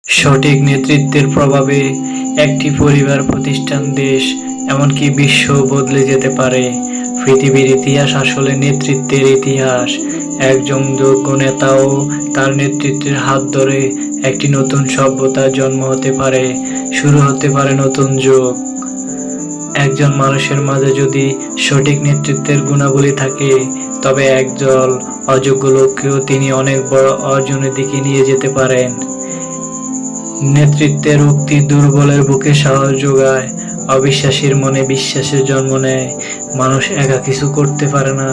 সঠিক নেতৃত্বের প্রভাবে একটি পরিবার, প্রতিষ্ঠান, দেশ, এমনকি বিশ্ব বদলে যেতে পারে। পৃথিবীর ইতিহাস আসলে নেতৃত্বের ইতিহাস। একজন যোগ্য নেতা ও তার নেতৃত্বের হাত ধরে একটি নতুন সভ্যতার জন্ম হতে পারে, শুরু হতে পারে নতুন যুগ। একজন মানুষের মাঝে যদি সঠিক নেতৃত্বের গুণাবলী থাকে, তবে একজন অযোগ্য লোককেও তিনি অনেক বড় অর্জনের দিকে নিয়ে যেতে পারেন। নেতৃত্বের উক্তি দুর্বলের বুকে সাহস যোগায়, অবিশ্বাসীর মনে বিশ্বাসের জন্ম নেয়। মানুষ একা কিছু করতে পারে না।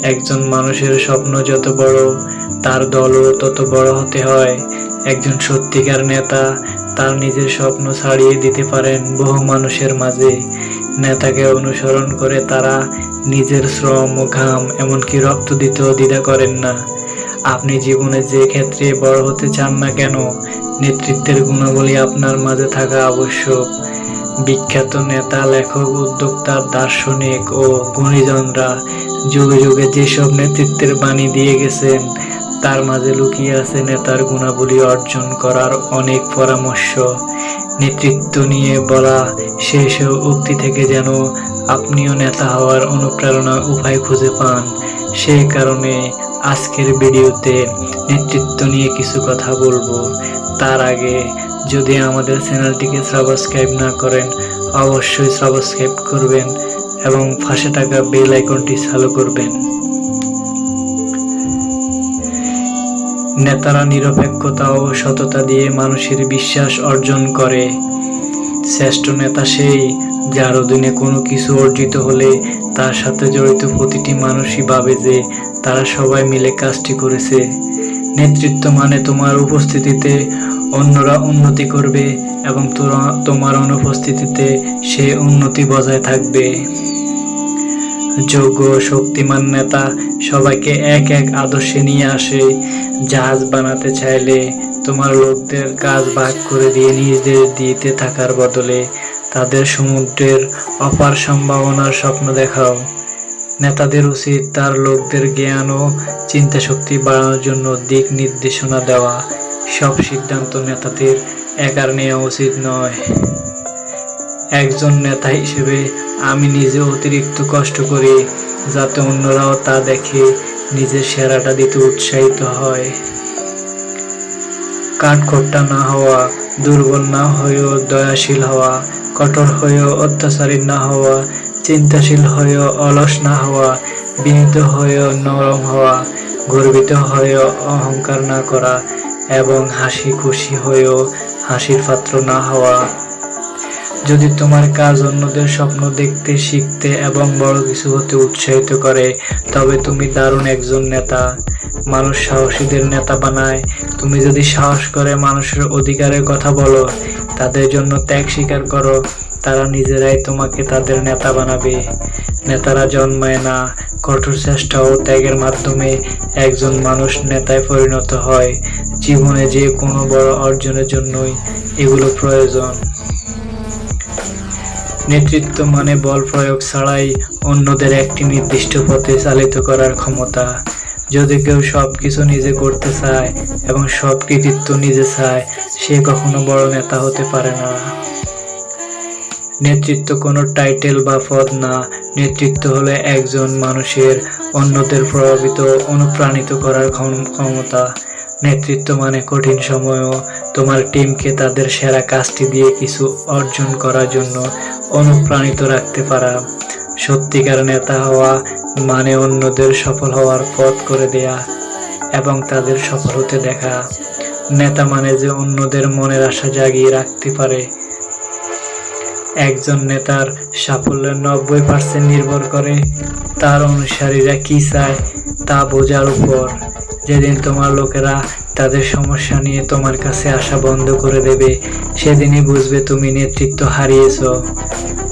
একজন মানুষের স্বপ্ন যত বড়, তার দলও তত বড় হতে হয়। একজন সত্যিকার নেতা তার নিজের স্বপ্ন ছাড়িয়ে দিতে পারেন বহু মানুষের মাঝে। নেতাকে অনুসরণ করে তারা নিজের শ্রম, ঘাম, এমনকি রক্ত দিতেও দ্বিধা করেন না। আপনি জীবনে যে ক্ষেত্রে বড় হতে চান না কেন, নেতৃত্বের গুণাবলী আপনার মাঝে থাকা আবশ্যক। বিখ্যাত নেতা, লেখক, উদ্যোক্তা, দার্শনিক ও গুণীজনরা যুগে যুগে যেসব নেতৃত্বের বাণী দিয়ে গেছেন, তার মাঝে লুকিয়ে আছে নেতার গুণাবলী অর্জন করার অনেক পরামর্শ। নেতৃত্ব নিয়ে বলা শেষ উক্তি থেকে যেন আপনিও নেতা হওয়ার অনুপ্রেরণা উপায় খুঁজে পান। সেই কারণে আজকের ভিডিওতে নেতৃত্ব নিয়ে কিছু কথা বলবো। তার আগে যদি আমাদের চ্যানেলটিকে সাবস্ক্রাইব না করেন, অবশ্যই সাবস্ক্রাইব করবেন এবং পাশে থাকা বেল আইকনটি চালু করবেন। নেতারা নিরপেক্ষতা ও সততা দিয়ে মানুষের বিশ্বাস অর্জন করে। শ্রেষ্ঠ নেতা সেই, যার অধীনে কোনো কিছু অর্জিত হলে তার সাথে জড়িত প্রতিটি মানুষই ভাবে যে তারা সবাই মিলে কাজটি করেছে। নেতৃত্ব মানে তোমার উপস্থিতিতে অন্যরা উন্নতি করবে এবং তোমার অনুপস্থিতিতে সে উন্নতি বজায় থাকবে। যোগ্য শক্তিমান নেতা সবাইকে এক এক আদর্শে নিয়ে আসে। জাহাজ বানাতে চাইলে তোমার লোকদের কাজ ভাগ করে দিয়ে নিজেদের দিতে থাকার বদলে তাদের সমুদ্রের অপার সম্ভাবনার স্বপ্ন দেখাও। নেতাদের উচিত তার লোকদের জ্ঞান ও চিন্তাশক্তি বাড়ানোর জন্য দিক নির্দেশনা দেওয়া। সব সিদ্ধান্ত নেতাদের একার নেওয়া উচিত নয়। একজন নেতা হিসেবে আমি নিজে অতিরিক্ত কষ্ট করি, যাতে অন্যরাও তা দেখে নিজের সেরাটা দিতে উৎসাহিত হয়। কাঠখোট্টা না হওয়া, দুর্বল না হয়েও দয়াশীল হওয়া, কঠোর হয়েও অত্যাচারী না হওয়া, চিন্তাশীল হয়েও অলস না হওয়া, বিনীত হয়েও নরম হওয়া, গর্বিত হয়েও অহংকার না করা এবং হাসি খুশি হয়েও হাসির পাত্র না হওয়া। যদি তোমার কাজ অন্যদের স্বপ্ন দেখতে, শিখতে এবং বড় কিছু হতে উৎসাহিত করে, তবে তুমি দারুণ একজন নেতা। মানুষ সাহসীদের নেতা বানায়। তুমি যদি সাহস করে মানুষের অধিকারের কথা বলো, তাদের জন্য ত্যাগ স্বীকার করো, তারা নিজেরাই তোমাকে তাদের নেতা বানাবে। নেতারা জন্মায় না, কঠোর চেষ্টা ও ত্যাগের মাধ্যমে একজন মানুষ নেতায় পরিণত হয়। জীবনে যে কোনো বড় অর্জনের জন্যই এগুলো প্রয়োজন। নেতৃত্ব মানে বল প্রয়োগ ছাড়াই অন্যদের একটি নির্দিষ্ট পথে চালিত করার ক্ষমতা। যদি কেউ সবকিছু নিজে করতে চায় এবং সব কৃতিত্ব নিজে চায়, সে কখনো বড় নেতা হতে পারে না। নেতৃত্ব কোনো টাইটেল বা পদ না। নেতৃত্ব হলো একজন মানুষের অন্যদের প্রভাবিত, অনুপ্রাণিত করার ক্ষমতা। নেতৃত্ব মানে কঠিন সময়েও তোমার টিমকে তাদের সেরা কাজটি দিয়ে কিছু অর্জন করার জন্য অনুপ্রাণিত রাখতে পারা। সত্যিকার নেতা হওয়া মানে অন্যদের সফল হওয়ার পথ করে দেয়া এবং তাদের সফল হতে দেখা। নেতা মানে যে অন্যদের মনের আশা জাগিয়ে রাখতে পারে। একজন নেতার সাফল্যের 90% নির্ভর করে তার অনুসারীরা কি চায় তা বোঝার উপর। যেদিন তোমার লোকেরা তাদের সমস্যা নিয়ে তোমার কাছে আসা বন্ধ করে দেবে, সেদিনই বুঝবে তুমি নেতৃত্ব হারিয়েছ।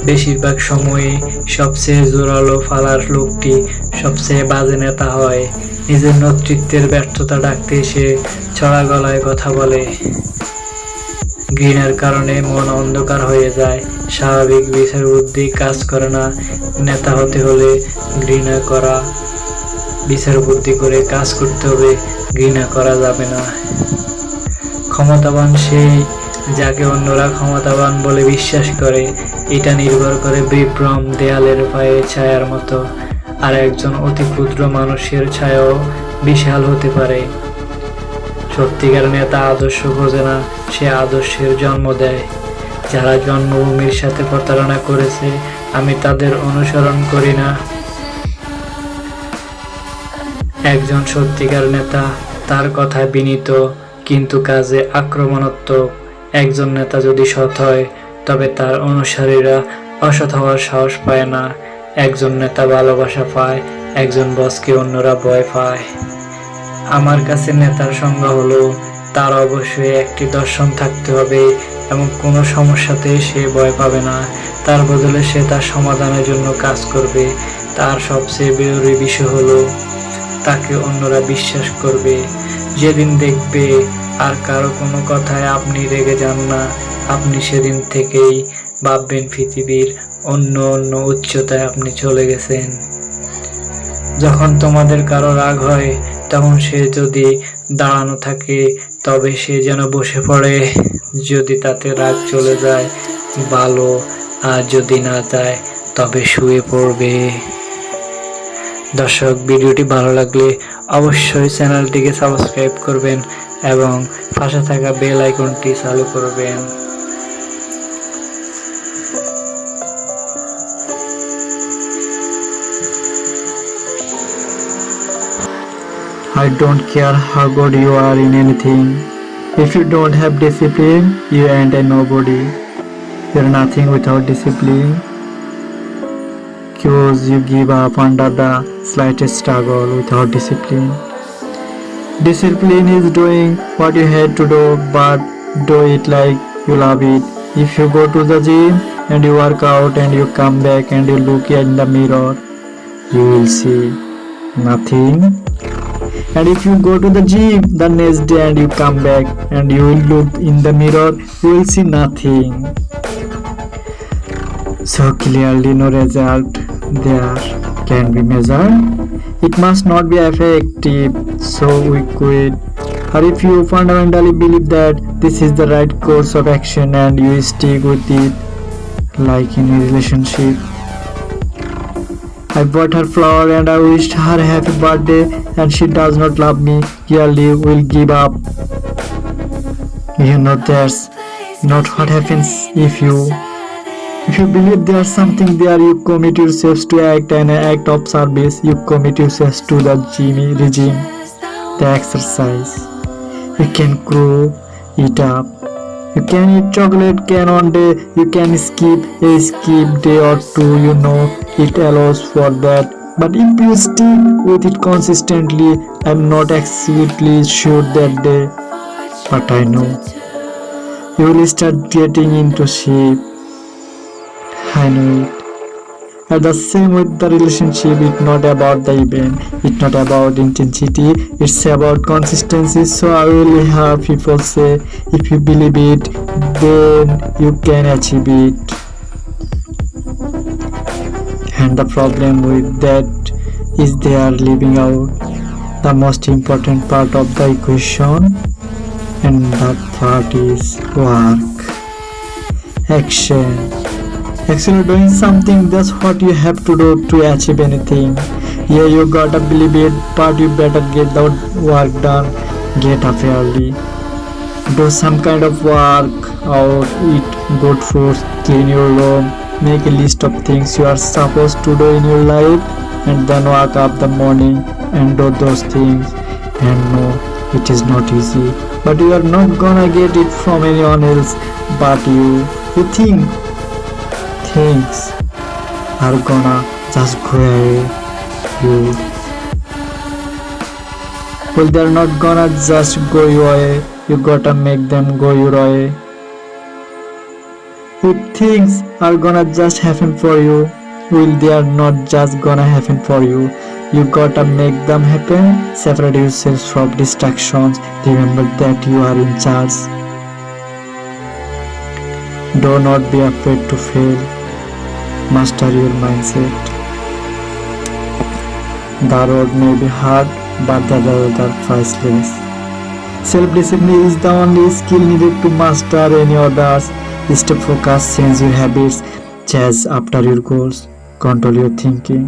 বেশিরভাগ সময়ই সবচেয়ে জোরালো ফালার লোকটি সবচেয়ে বাজে নেতা হয়। নিজের নেতৃত্বের ব্যর্থতা ঢাকতে সে চড়া গলায় কথা বলে। ঘৃণার কারণে মন অন্ধকার হয়ে যায়। স্বাভাবিক বিচার বুদ্ধি কাজ করে না। নেতা হতে হলে ঘৃণা করা, বিচার বুদ্ধি করে কাজ করতে হবে, ঘৃণা করা যাবে না। ক্ষমতাবান সেই যাকে অন্যরা ক্ষমতাবান বলে বিশ্বাস করে। এটা নির্ভর করে বিভ্রম দেয়ালের পায়ে ছায়ার মতো। আর একজন অতি ক্ষুদ্র মানুষের ছায়াও বিশাল হতে পারে। সত্যিকার নেতা আদর্শ খোঁজে না, সে আদর্শের জন্ম দেয়। যারা জন্মভূমির সাথে প্রতারণা করেছে, আমি তাদের অনুসরণ করি না। একজন সত্যিকার নেতা তার কথায় বিনীত কিন্তু কাজে আক্রমণাত্মক। একজন নেতা যদি সৎ হয় তবে তার অনুসারীরা অসৎ হওয়ার সাহস পায় না। একজন নেতা ভালোবাসা পায়, একজন বসকে অন্যরা ভয় পায়। আমার কাছে নেতার সংজ্ঞা হলো, তার অবশ্যই একটি দর্শন থাকতে হবে এবং কোনো সমস্যাতে সে ভয় পাবে না। তার বদলে সে তার সমাধানের জন্য কাজ করবে। তার সবচেয়ে জরুরি বিষয় হলো তাকে অন্যরা বিশ্বাস করবে। যেদিন দেখবে আর কারো কোনো কথায় আপনি রেগে যান না, আপনি সেদিন থেকেই ভাববেন পৃথিবীর অন্য অন্য উচ্চতায় আপনি চলে গেছেন। যখন তোমাদের কারো রাগ হয় তখন সে যদি দাঁড়ানো থাকে তবে সে যেন বসে পড়ে। যদি তাতে রাগ চলে যায় ভালো, আর যদি না যায় তবে শুয়ে পড়বে। দর্শক, ভিডিওটি ভালো লাগলে অবশ্যই চ্যানেলটিকে সাবস্ক্রাইব করবেন এবং পাশে থাকা বেল আইকনটি চালু করবেন। I don't care how good you are in anything. If you don't have discipline, you ain't a nobody. You're nothing without discipline. Cause you give up under the slightest struggle without discipline. Discipline is doing what you hate to do, but do it like you love it. If you go to the gym and you work out and you come back and you look in the mirror, you will see nothing. And if you go to the gym the next day and you come back and you will look in the mirror, you will see nothing. So clearly no result there can be measured. It must not be effective, so we quit. Or if you fundamentally believe that this is the right course of action and you stick with it, like in a relationship. I bought her flower and I wished her happy birthday and she does not love me, clearly will give up. You know that's not what happens. If you believe there's something there, you commit yourselves to act an act of service. You commit yourselves to the regime, the exercise. You can grow it up. You can eat chocolate can one day, you can skip day or two, you know it allows for that. But if you stick with it consistently, I'm not absolutely sure that day, but I know you will start getting into shape. I know it. And the same with the relationship, it's not about the event, it's not about intensity, it's about consistency. So I will have people say, if you believe it, then you can achieve it. And the problem with that is they are leaving out the most important part of the equation, and that part is work, action. Actually doing something, that's what you have to do to achieve anything. Yeah, you gotta believe it, but you better get the work done. Get up early, do some kind of work out, eat good food, clean your room, make a list of things you are supposed to do in your life, and then wake up the morning and do those things. And no, it is not easy, but you are not gonna get it from anyone else but you. You think things are gonna just go away. Well, they're not gonna just go your way, you gotta make them go your way. If things are gonna just happen for you, well, they are not just gonna happen for you, you gotta make them happen. Separate yourselves from distractions, remember that you are in charge. Do not be afraid to fail. Master your mindset. The road may be hard, but the roads are priceless. Self-discipline is the only skill needed to master any others. Stay focused, change your habits, chase after your goals, control your thinking.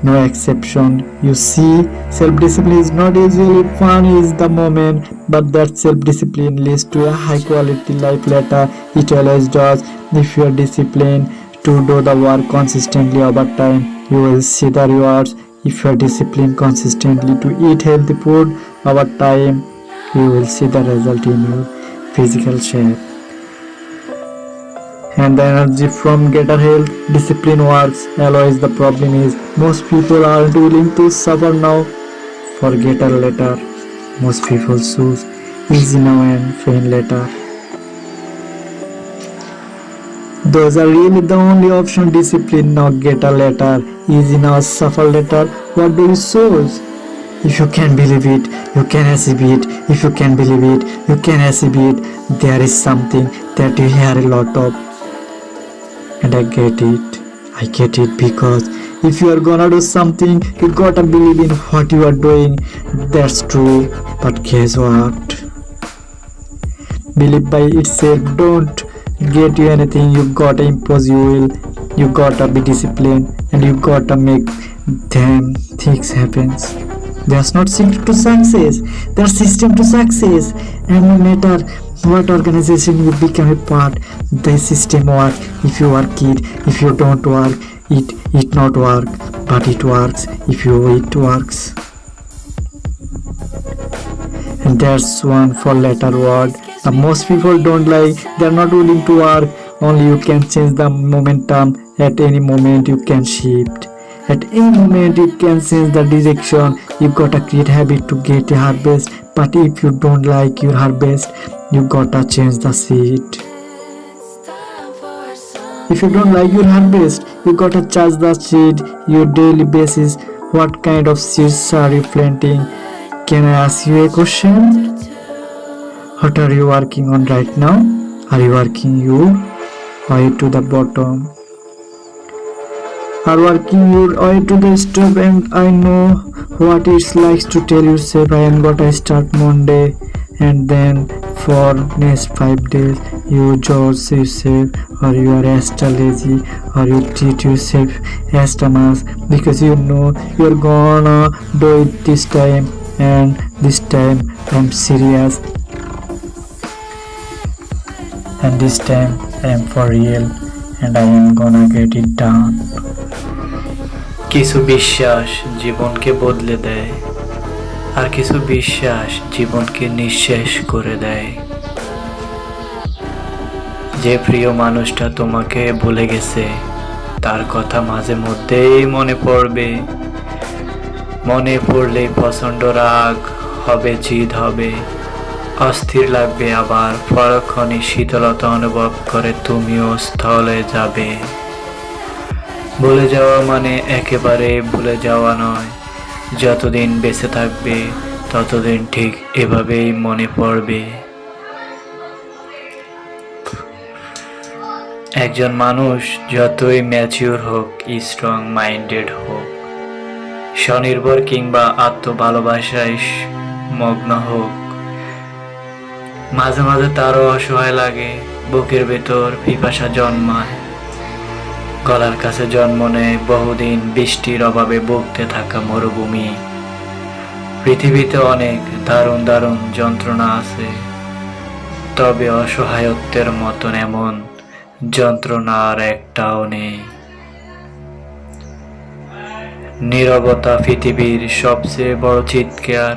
No exception. You see, self-discipline is not usually fun is the moment, but that self-discipline leads to a high-quality life later. It always does. If you are disciplined to do the work consistently over time, you will see the rewards. If you are disciplined consistently to eat healthy food over time, you will see the result in your physical shape and the energy from greater health. Discipline works always. The problem is most people aren't willing to suffer now for greater later. Most people choose easy now and pain later. Those are really the only option. Discipline now, greater later. Easy now, suffer later. What do you choose? If you can believe it, you can achieve it. If you can believe it, you can achieve it. There is something that you hear a lot of. And I get it because if you are gonna do something, you gotta believe in what you are doing. That's true, but guess what? Believe by itself don't get you anything. You gotta impose your will, you gotta be disciplined, and you gotta make them things happen. There's not secret to success, there's system to success. And no matter what organization you become a part, the system works. If you work it, if you don't work it not work, but it works if it works. And that's one for later word. The most people don't like, they're not willing to work. Only you can change the momentum. At any moment you can shift. At any moment you can change the direction. You gotta create habit to get a harvest. But if you don't like your harvest, you gotta change the seed. If you don't like your harvest, you gotta change the seed. Your daily basis. What kind of seeds are you planting? Can I ask you a question? What are you working on right now? Are you working your way to the bottom? Are working your way to the top? And I know what it's like to tell yourself I am gonna start Monday, and then for next 5 days you judge yourself, or you are extra lazy, or you treat yourself extra much because you know you're gonna do it this time, and this time I'm serious, and this time I am for real, and I am gonna get it done. কিছু বিশ্বাস জীবনকে বদলে দেয়, আর কিছু বিশ্বাস জীবনকে নিঃশেষ করে দেয়। যে প্রিয় মানুষটা তোমাকে ভুলে গেছে, তার কথা মাঝে মধ্যেই মনে পড়বে। মনে পড়লেই প্রচণ্ড রাগ হবে, জিদ হবে, অস্থির লাগবে, আবার পরক্ষণে শীতলতা অনুভব করে তুমিও স্থলে যাবে। ভুলে যাওয়া মানে একেবারে ভুলে যাওয়া নয়, যতদিন বেঁচে থাকবে ততদিন ঠিক এভাবেই মনে পড়বে। একজন মানুষ যতই ম্যাচিউর হোক, স্ট্রং মাইন্ডেড হোক, স্বনির্ভর কিংবা আত্মভালোবাসায় মগ্ন হোক, মাঝে মাঝে তারও অসহায় লাগে। বুকের ভেতর পিপাসা জন্মায়, গলার কাছে জন্ম নেয় বহুদিন বৃষ্টির অভাবে ভুগতে থাকা মরুভূমি। পৃথিবীতে অনেক দারুণ দারুণ যন্ত্রণা আছে, তবে অসহায়ত্বের মতন এমন যন্ত্রণা আর একটাও নেই। নীরবতা পৃথিবীর সবচেয়ে বড় চিৎকার,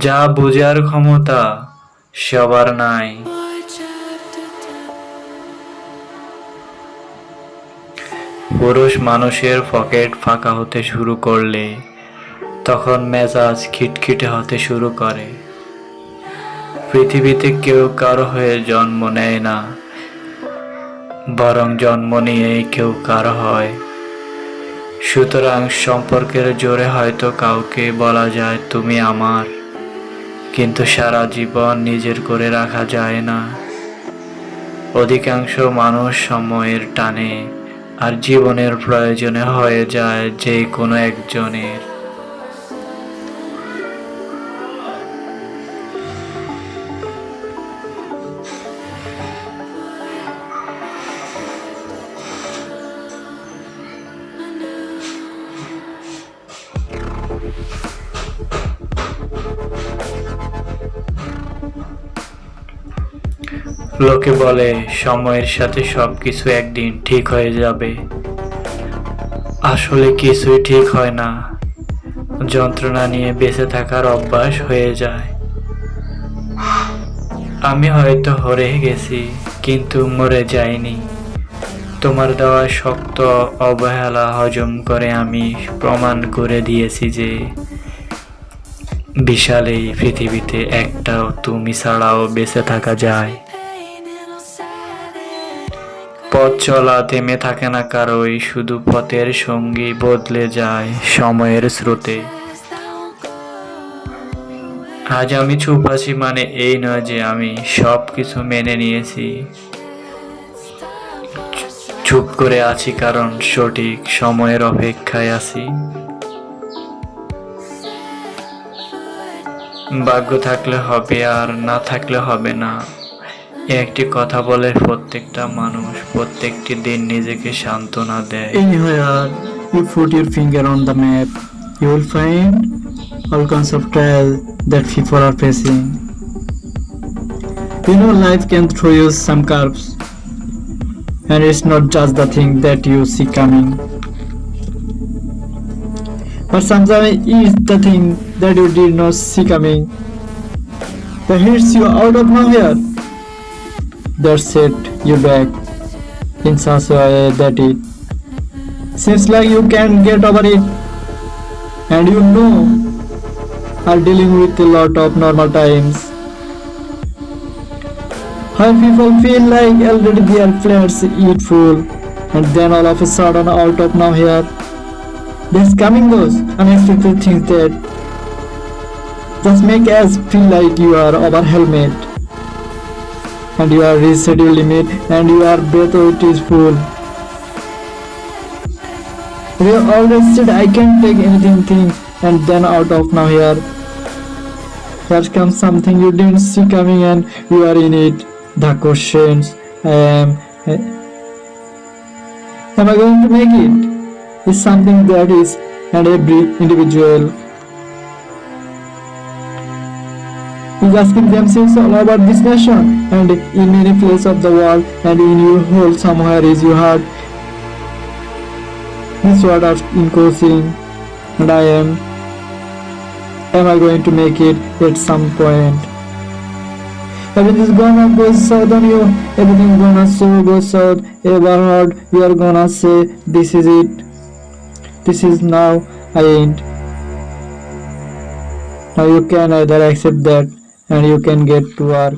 যা বোঝার ক্ষমতা সবার নাই। পুরুষ মানুষের পকেট ফাঁকা হতে শুরু করলে তখন মেজাজ খিটখিটে হতে শুরু করে। পৃথিবীতে কেউ কারো হয়ে জন্ম নেয় না, বরং জন্ম নিয়েই কেউ কারো হয়। সুতরাং সম্পর্কের জোরে হয়তো কাউকে বলা যায় তুমি আমার, কিন্তু সারা জীবন নিজের করে রাখা যায় না। অধিকাংশ মানুষ সময়ের টানে আর জীবনের প্রয়োজনে হয়ে যায় যে কোনো একজনের। লোকে বলে সময়ের সাথে সবকিছু একদিন ঠিক হয়ে যাবে, আসলে কিছুই ঠিক হয় না। যন্ত্রণা নিয়ে বেঁচে থাকার অভ্যাস হয়ে যায়। আমি হয়তো হারে গেছি, কিন্তু মরে যাইনি। তোমার দেওয়া শক্ত অবহেলা হজম করে আমি প্রমাণ করে দিয়েছি যে বিশাল এই পৃথিবীতে একটাও তুমি ছাড়াও বেঁচে থাকা যায়। পথ চলা থেমে থাকে না কারোই, শুধু পথের সঙ্গী বদলে যায় সময়ের স্রোতে। আজ আমি চুপ আছি মানে এই নয় যে আমি সব কিছু মেনে নিয়েছি। চুপ করে আছি কারণ সঠিক সময়ের অপেক্ষায় আছি। ভাগ্য থাকলে হবে, আর না থাকলে হবে না। একটি কথা বলে প্রত্যেকটা মানুষ প্রত্যেকটি দিন নিজেকে সান্ত্বনা দেয়। Anywhere you put your finger on the map, you will find all kinds of trials that people are facing. You know, life can throw you some curves, and it's not just the thing that you see coming, but sometimes it's the thing that you did not see coming that hits you out of nowhere, that set you back in such a way that it seems like you can't get over it, and you know are dealing with a lot of normal times. How people feel like already their plates eat full, and then all of a sudden out of nowhere there's coming those unexpected things that just make us feel like you are overwhelmed, and you are reached your limit, and your breath is full. We always said I can't take anything, and then out of nowhere here comes something you didn't see coming, and you are in it. The questions am I going to make it is something that is and every individual is asking themselves all about this nation, and in many places of the world, and in your whole somewhere is your heart. This word are increasing, and am I going to make it at some point? Everything's gonna go south on you, everything's gonna go south. Ever heard you are gonna say this is it, this is now I ain't. Now you can either accept that and you can get to work.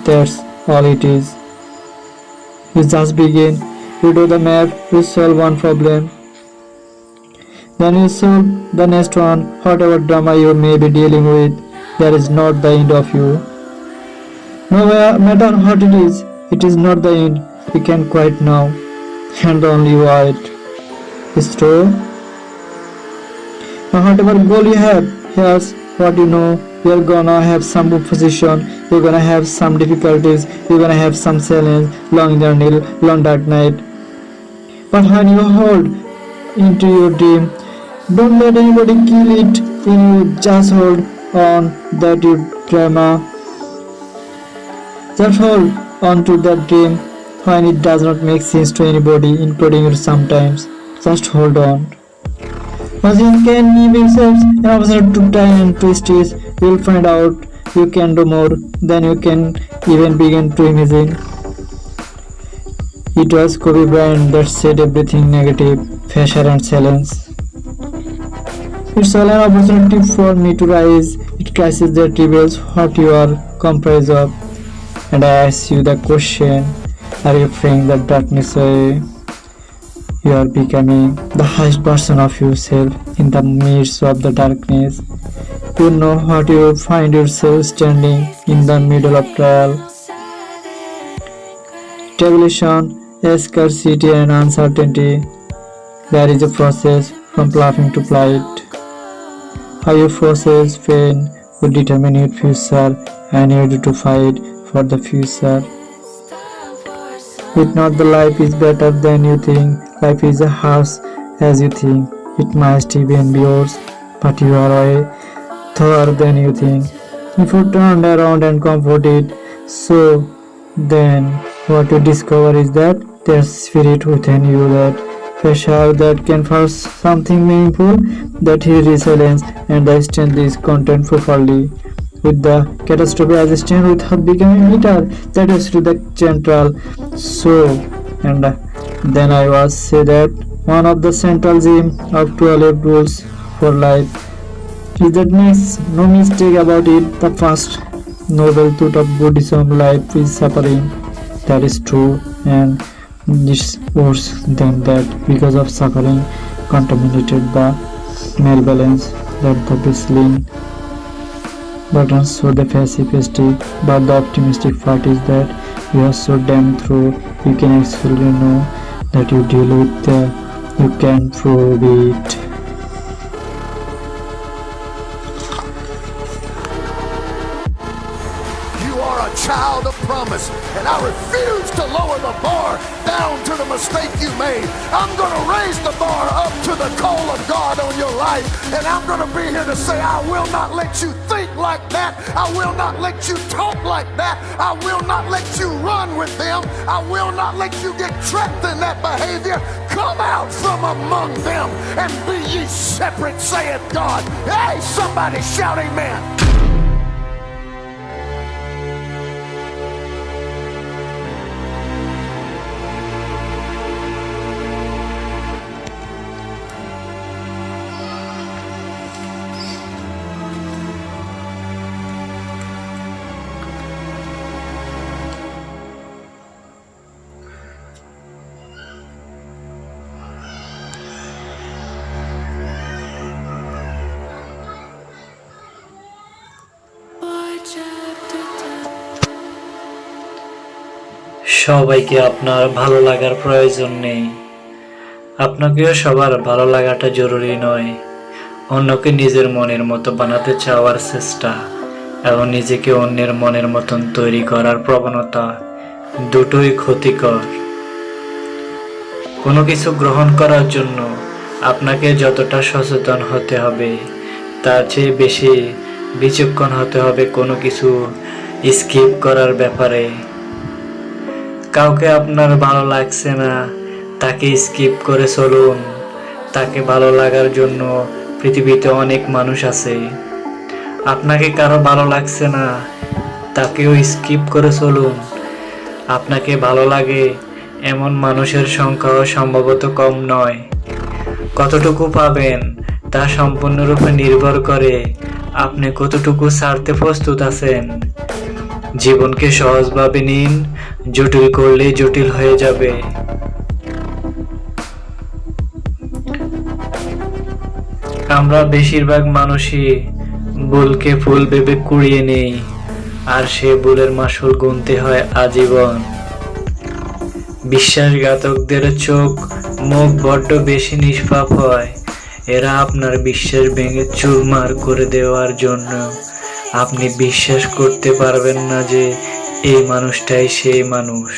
That's all it is. You just begin, you do the math, you solve one problem, then you solve the next one. Whatever drama you may be dealing with, that is not the end of you. No matter what it is not the end. You can quit now, and the only wait is true. Now whatever goal you have, here's what you know. You're gonna have some opposition, you're gonna have some difficulties, you're gonna have some challenge, long journey, long dark night. But when you hold into your dream, don't let anybody kill it in you. Just hold on that your drama. Just hold on to that dream when it does not make sense to anybody, including you sometimes. Just hold on. Once you can give yourselves an opportunity to try and twist it, you'll find out you can do more than you can even begin to imagine. It was Kobe Bryant that said everything negative, pressure and challenge. It's all an opportunity for me to rise. It crisis that reveals what you are comprised of. And I ask you the question, are you freeing the darkness away? You are becoming the highest version of yourself in the midst of the darkness. You know what you find yourself standing in the middle of trial, tribulation, scarcity and uncertainty. There is a process from laughing to flight. How you process pain will determine your future, and you need to fight for the future. If not, the life is better than you think. Life is as harsh as you think. It must even be yours, but you are way taller than you think. If you turn around and comfort it, so then what you discover is that there's spirit within you that fish out that can find something meaningful, that he resilience and the strength is content properly. With the catastrophe as a strength without becoming bitter, that is to the central. So, and then I was say that one of the central theme of 12 rules for life is that makes no mistake about it. The first noble truth of Buddhism, life is suffering. That is true, and it's worse than that because of suffering contaminated the malbalance that the baseline buttons so the pessimistic, but the optimistic part is that you are so damn through you can actually know that you deal with the you can prove it. You are a child of promise, and I refuse to lower the bar down to the mistake you made. I'm going to raise the bar up to the call of God on your life, and I'm going to be here to say I will not let you think like that. I will not let you talk like that. I will not let you run with them. I will not let you get trapped in that behavior. Come out from among them and be ye separate, saith God. Hey, somebody shout amen. সবাইকে আপনার ভালো লাগার প্রয়োজন নেই, আপনাকেও সবার ভালো লাগাটা জরুরি নয়। অন্যকে নিজের মনের মতো বানাতে চাওয়ার চেষ্টা এবং নিজেকে অন্যের মনের মতন তৈরি করার প্রবণতা দুটোই ক্ষতিকর। কোনো কিছু গ্রহণ করার জন্য আপনাকে যতটা সচেতন হতে হবে তার চেয়ে বেশি বিচক্ষণ হতে হবে কোনো কিছু স্কিপ করার ব্যাপারে। কাউকে আপনার ভালো লাগছে না, তাকে স্কিপ করে চলুন। তাকে ভালো লাগার জন্য পৃথিবীতে অনেক মানুষ আছে। আপনাকে কারো ভালো লাগছে না, তাকেও স্কিপ করে চলুন। আপনাকে ভালো লাগে এমন মানুষের সংখ্যাও সম্ভবত কম নয়। কতটুকু পাবেন তা সম্পূর্ণরূপে নির্ভর করে আপনি কতটুকু ছাড়তে প্রস্তুত আছেন। জীবনকে সহজভাবে নিন, জটিল করলে জটিল হয়ে যাবে। আমরা বেশিরভাগ মানুষই ভুলকে ফুল ভেবে কুড়িয়ে নেই, আর সে ভুলের মাসুল গুনতে হয় আজীবন। বিশ্বাসঘাতকদের চোখ মুখ বড্ড বেশি নিষ্পাপ হয়। এরা আপনার বিশ্বাস ভেঙে চুরমার করে দেওয়ার জন্য আপনি বিশ্বাস করতে পারবেন না যে এই মানুষটাই সেই মানুষ।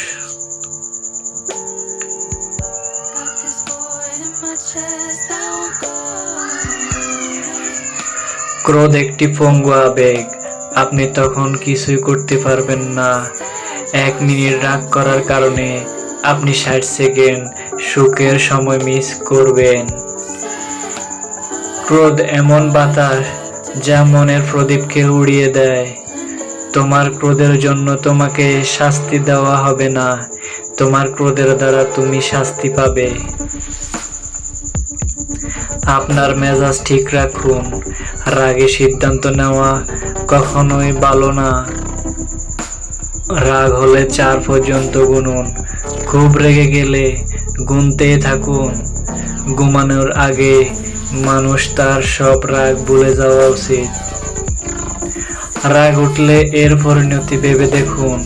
ক্রোধ একটি পঙ্গু আবেগ, আপনি তখন কিছুই করতে পারবেন না। 1 মিনিট রাগ করার কারণে আপনি 60 সেকেন্ড সুখের সময় মিস করবেন। ক্রোধ এমন বাতাস যা মনের প্রদীপকে উড়িয়ে দেয়। তোমার ক্রোধের জন্য তোমাকে শাস্তি দেওয়া হবে না, তোমার ক্রোধের দ্বারা তুমি শাস্তি পাবে। আপনার মেজাজ ঠিক রাখুন। রাগে সিদ্ধান্ত নেওয়া কখনোই ভালো না। রাগ হলে 4 পর্যন্ত গুনুন। খুব রেগে গেলে গুনতেই থাকুন। ঘুমানোর আগে মানুষ তার সব রাগ ভুলে যাওয়া উচিত। রাগ উঠলে এর পরিণতি ভেবে দেখুন।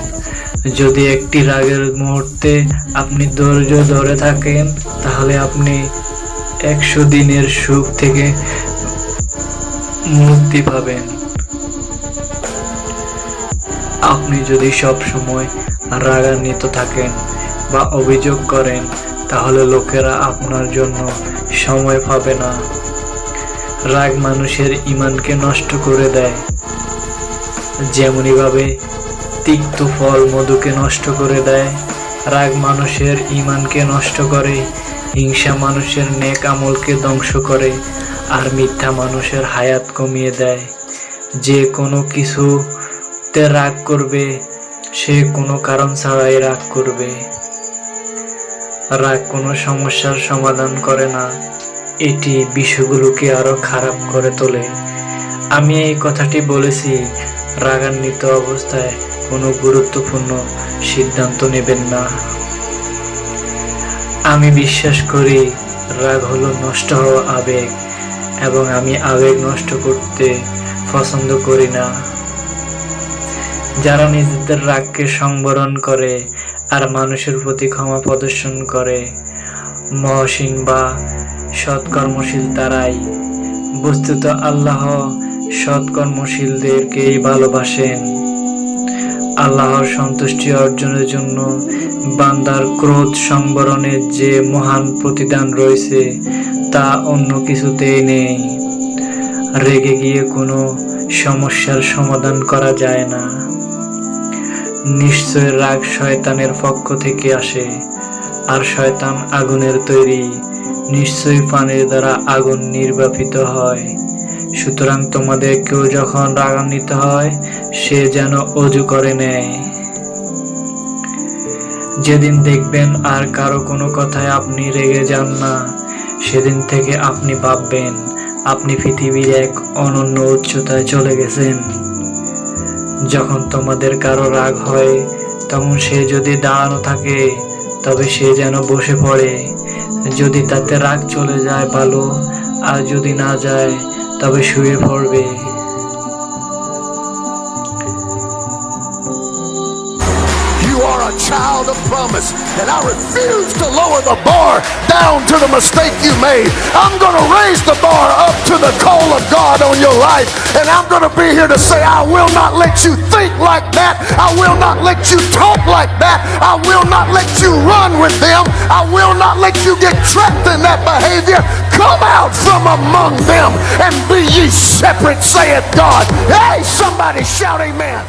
যদি একটি রাগের মুহূর্তে আপনি ধৈর্য ধরে থাকেন, তাহলে আপনি 100 দিনের সুখ থেকে মুক্তি পাবেন। আপনি যদি সব সময় রাগান্বিত থাকেন বা অভিযোগ করেন, তাহলে লোকেরা আপনার জন্য সময় পাবে না। রাগ মানুষের ঈমানকে নষ্ট করে দেয়, যেমনিভাবে তিক্ত ফল মধুকে নষ্ট করে দেয়, রাগ মানুষের ঈমানকে নষ্ট করে, হিংসা মানুষের নেক আমলকে ধ্বংস করে, আর মিথ্যা মানুষের হায়াত কমিয়ে দেয়। যে কোনো কিছুতে রাগ করবে সে কোনো কারণ ছাড়াই রাগ করবে। রাগ কোনো সমস্যার সমাধান করে না, এটি বিষয়গুলোকে আরো খারাপ করে তোলে। আমি এই কথাটি বলেছি, রাগান্বিত অবস্থায় কোনো গুরুত্বপূর্ণ সিদ্ধান্ত নেবেন না। আমি বিশ্বাস করি রাগ হলো নষ্ট হওয়া আবেগ, এবং আমি আবেগ নষ্ট করতে পছন্দ করি না। যারা নিজেদের রাগকে সংবরণ করে আর মানুষের প্রতি ক্ষমা প্রদর্শন করে, মহসিন বা সৎকর্মশীল তারাই। বস্তুত আল্লাহ সৎকর্মশীলদেরকেই ভালোবাসেন। আল্লাহর সন্তুষ্টি অর্জনের জন্য বান্দার ক্রোধ সংবরণের যে মহান প্রতিদান রয়েছে তা অন্য কিছুতেই নেই। রেগে গিয়ে কোনো সমস্যার সমাধান করা যায় না। নিশ্চয় রাগ শয়তানের পক্ষ থেকে আসে, আর শয়তান আগুনের তৈরি। নিশ্চয়ই পানির দ্বারা আগুন নির্বাপিত হয়। সুতরাং তোমাদের কেউ যখন রাগান্বিত হয় সে যেন অজু করে নেয়। যেদিন দেখবেন আর কারো কোনো কথায় আপনি রেগে যান না, সেদিন থেকে আপনি ভাববেন আপনি পৃথিবীর এক অনন্য উচ্চতায় চলে গেছেন। যখন তোমাদের কারো রাগ হয় তখন সে যদি দাঁড়ানো থাকে তবে সে যেন বসে পড়ে। যদি তাতে রাগ চলে যায় ভালো, আর যদি না যায় তবে শুয়ে পড়বে। You are a child of promise, and I refuse to lower the bar down to the mistake you made. I'm going to raise the bar up to the call of God on your life, and I'm going to be here to say I will not let you think like that. I will not let you talk like that. I will not let you run with them. I will not let you get trapped in that behavior. Come out from among them and be ye separate, saith God. Hey, somebody shout amen.